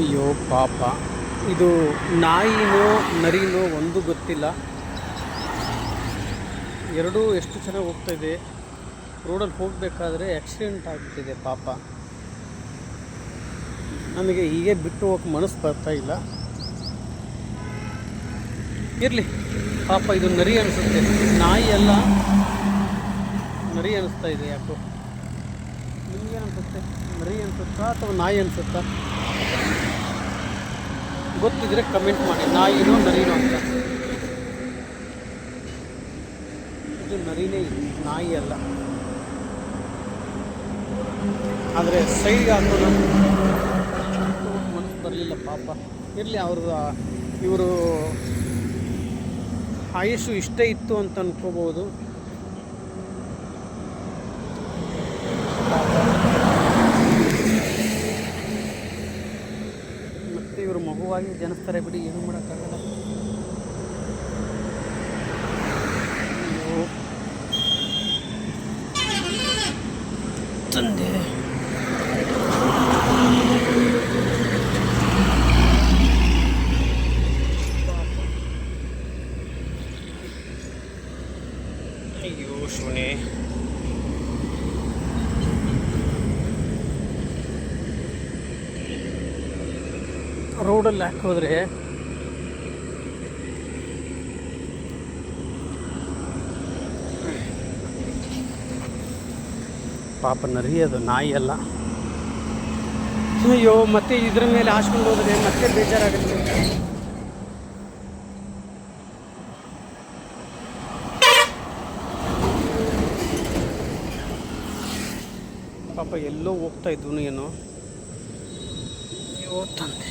ಅಯ್ಯೋ ಪಾಪ, ಇದು ನಾಯಿನೋ ನರಿನೋ ಒಂದು ಗೊತ್ತಿಲ್ಲ. ಎರಡೂ ಎಷ್ಟು ಚೆನ್ನಾಗಿ ಹೋಗ್ತಾಯಿದೆ. ರೋಡಲ್ಲಿ ಹೋಗಬೇಕಾದ್ರೆ ಆಕ್ಸಿಡೆಂಟ್ ಆಗಿಬಿಟ್ಟಿದೆ ಪಾಪ. ನಮಗೆ ಹೀಗೆ ಬಿಟ್ಟು ಹೋಗಕ್ಕೆ ಮನಸ್ಸು ಬರ್ತಾ ಇಲ್ಲ. ಇರಲಿ ಪಾಪ, ಇದು ನರಿ ಅನಿಸುತ್ತೆ, ನಾಯಿ ಅಲ್ಲ, ನರಿ ಅನಿಸ್ತಾ ಇದೆ ಯಾಕೋ. ನಿಮಗೇನು ಅನಿಸುತ್ತೆ? ನರಿ ಅನಿಸುತ್ತಾ ಅಥವಾ ನಾಯಿ ಅನಿಸುತ್ತಾ? ಗೊತ್ತಿದ್ರೆ ಕಮೆಂಟ್ ಮಾಡಿ, ನಾಯಿನೋ ನರಿನೋ ಅಂತ. ಇದು ನರಿನೇ, ನಾಯಿ ಅಲ್ಲ. ಆದರೆ ಸೈಡ್ಗೆ ಹಾಕೋಣ ಮನಸ್ಸು ಬರಲಿಲ್ಲ ಪಾಪ. ಇರಲಿ, ಇವರು ಆಯುಷು ಇಷ್ಟೇ ಇತ್ತು ಅಂತ ಅನ್ಕೋಬೋದು. ಮತ್ತೆ ಇವರು ಮಗುವಾಗಿ ಜನಿಸ್ತಾರೆ ಬಿಡಿ, ಏನೂ ಮಾಡೋಕ್ಕಾಗಲ್ಲ. ತಂದೆ ಅಯ್ಯೋ ಶೋನೆ, ರೋಡಲ್ಲಿ ಹಾಕೋದ್ರೆ ಪಾಪ ನರಿ, ಅದು ನಾಯಿ ಅಲ್ಲ. ಅಯ್ಯೋ, ಮತ್ತೆ ಇದ್ರ ಮೇಲೆ ಹಾಸ್ಕೊಂಡು ಹೋದ್ರೆ ಮತ್ತೆ ಬೇಜಾರಾಗುತ್ತೆ. ಪಾಪ ಎಲ್ಲೋ ಹೋಗ್ತಾ ಇದ್ವು ಏನೋ. ಅಯ್ಯೋ ತಂದೆ,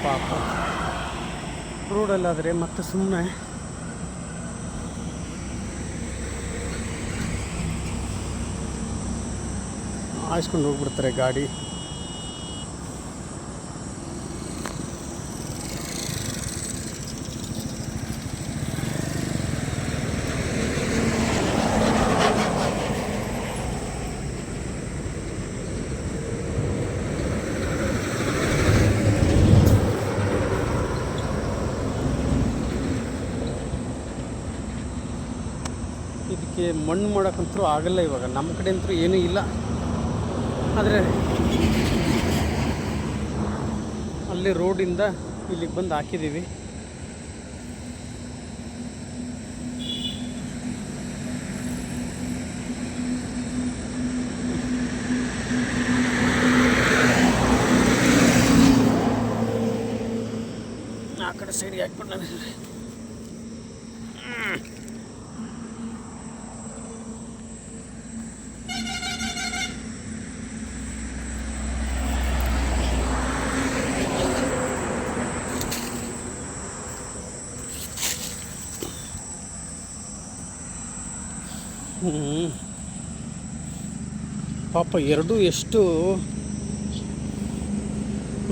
ಪಾಪ ರೋಡಲ್ಲಾದರೆ ಮತ್ತೆ ಸುಮ್ಮನೆ ಹಾಯಿಸ್ಕೊಂಡು ಹೋಗ್ಬಿಡ್ತಾರೆ ಗಾಡಿ. ಇದಕ್ಕೆ ಮಣ್ಣು ಮಾಡೋಕ್ಕಂತೂ ಆಗಲ್ಲ. ಇವಾಗ ನಮ್ಮ ಕಡೆ ಅಂತೂ ಏನೂ ಇಲ್ಲ. ಆದರೆ ಅಲ್ಲಿ ರೋಡಿಂದ ಇಲ್ಲಿಗೆ ಬಂದು ಹಾಕಿದ್ದೀವಿ. ಆ ಕಡೆ ಸೈಡ್ಗೆ ಹಾಕ್ಬಿಟ್ಟು ನಾನು ಪಾಪ ಎರಡೂ ಎಷ್ಟು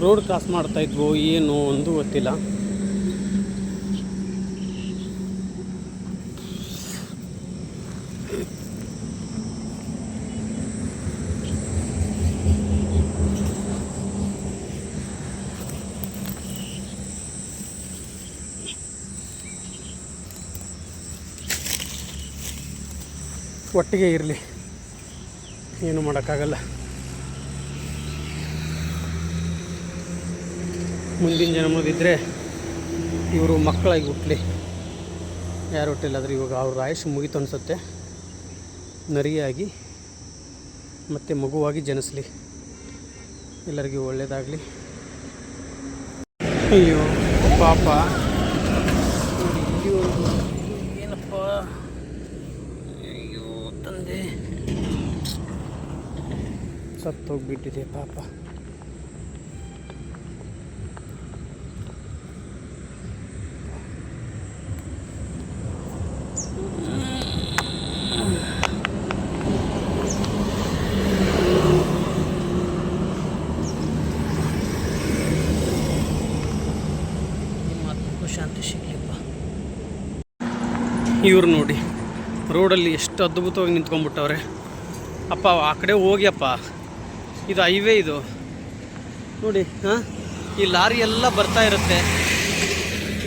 ರೋಡ್ ಕ್ರಾಸ್ ಮಾಡ್ತಾಯಿದ್ವು ಏನು ಒಂದು ಗೊತ್ತಿಲ್ಲ. ಒಟ್ಟಿಗೆ ಇರಲಿ, ಏನು ಮಾಡೋಕ್ಕಾಗಲ್ಲ. ಮುಂದಿನ ಜನ್ಮದಿದ್ದರೆ ಇವರು ಮಕ್ಕಳಾಗಿ ಹುಟ್ಟಲಿ. ಯಾರು ಹುಟ್ಟಿಲ್ಲ ಆದರೆ ಇವಾಗ ಅವ್ರ ಆಯುಷ್ ಮುಗಿತು ಅನಿಸುತ್ತೆ. ನರಿಯಾಗಿ ಮತ್ತು ಮಗುವಾಗಿ ಜನಿಸಲಿ. ಎಲ್ಲರಿಗೂ ಒಳ್ಳೆಯದಾಗಲಿ. ಅಯ್ಯೋ ಪಾಪ, ಏನಪ್ಪ, ಅಯ್ಯೋ ತಂದೆ ಸತ್ತೋಗ್ಬಿಟ್ಟಿದೆ ಪಾಪ. ಆತ್ಮಕ್ಕೂ ಶಾಂತಿ ಸಿಗಲಿಪ್ಪ. ಇವ್ರು ನೋಡಿ ರೋಡಲ್ಲಿ ಎಷ್ಟು ಅದ್ಭುತವಾಗಿ ನಿಂತ್ಕೊಂಡ್ಬಿಟ್ಟವ್ರೆ. ಅಪ್ಪ ಆ ಕಡೆ ಹೋಗಿ ಅಪ್ಪ, ಇದು ಹೈವೇ ಇದು ನೋಡಿ. ಹಾಂ, ಈ ಲಾರಿ ಎಲ್ಲ ಬರ್ತಾ ಇರುತ್ತೆ.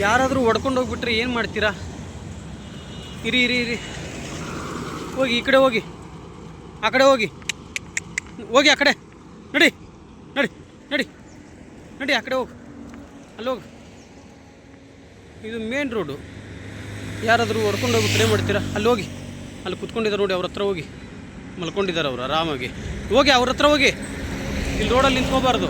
ಯಾರಾದರೂ ಹೊಡ್ಕೊಂಡು ಹೋಗ್ಬಿಟ್ರೆ ಏನು ಮಾಡ್ತೀರಾ? ಇರಿ ಇರಿ ಇರಿ, ಹೋಗಿ ಈ ಕಡೆ ಹೋಗಿ, ಆ ಕಡೆ ಹೋಗಿ ಹೋಗಿ, ಆ ಕಡೆ ನಡಿ ನಡಿ ನಡಿ ನಡಿ, ಆ ಕಡೆ ಹೋಗು, ಅಲ್ಲಿ ಹೋಗು. ಇದು ಮೇನ್ ರೋಡು. ಯಾರಾದರೂ ಹೊಡ್ಕೊಂಡು ಹೋಗ್ಬಿಟ್ರೆ ಏನು ಮಾಡ್ತೀರಾ? ಅಲ್ಲಿ ಹೋಗಿ, ಅಲ್ಲಿ ಕುತ್ಕೊಂಡಿದ್ದಾರೆ ನೋಡಿ, ಅವ್ರ ಹತ್ರ ಹೋಗಿ. ಮಲ್ಕೊಂಡಿದ್ದಾರೆ ಅವರು ಆರಾಮಾಗಿ. ಹೋಗಿ ಅವ್ರ ಹತ್ರ ಹೋಗಿ, ಇಲ್ಲಿ ರೋಡಲ್ಲಿ ನಿಂತ್ಕೋಬಾರ್ದು.